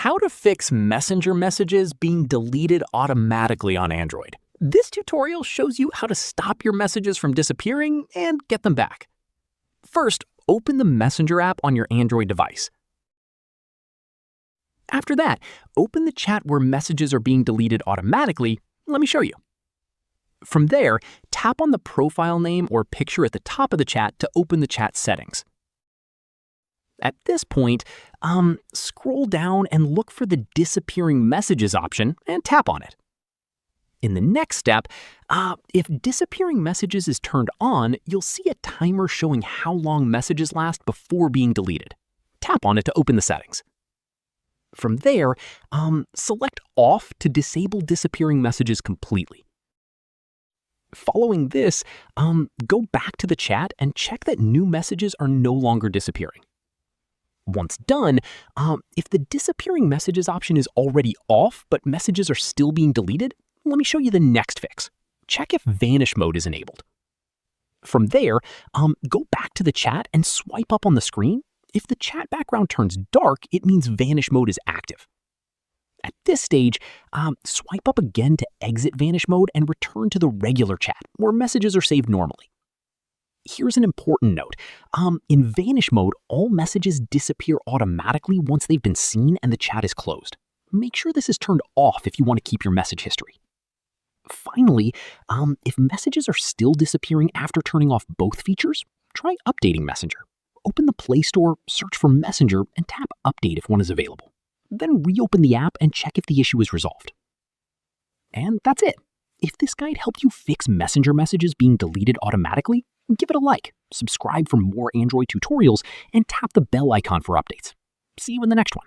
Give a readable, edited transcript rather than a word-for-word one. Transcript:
How to fix Messenger messages being deleted automatically on Android. This tutorial shows you how to stop your messages from disappearing and get them back. First, open the Messenger app on your Android device. After that, open the chat where messages are being deleted automatically. Let me show you. From there, tap on the profile name or picture at the top of the chat to open the chat settings. At this point, scroll down and look for the disappearing messages option and tap on it. In the next step, if disappearing messages is turned on, you'll see a timer showing how long messages last before being deleted. Tap on it to open the settings. From there, select off to disable disappearing messages completely. Following this, go back to the chat and check that new messages are no longer disappearing. Once done, if the disappearing messages option is already off but messages are still being deleted, let me show you the next fix. Check if vanish mode is enabled. From there, go back to the chat and swipe up on the screen. If the chat background turns dark, it means vanish mode is active. At this stage, swipe up again to exit vanish mode and return to the regular chat where messages are saved normally. Here's an important note. In vanish mode, all messages disappear automatically once they've been seen and the chat is closed. Make sure this is turned off if you want to keep your message history. Finally, if messages are still disappearing after turning off both features, try updating Messenger. Open the Play Store, search for Messenger, and tap Update if one is available. Then reopen the app and check if the issue is resolved. And that's it. If this guide helped you fix Messenger messages being deleted automatically, give it a like, subscribe for more Android tutorials, and tap the bell icon for updates. See you in the next one.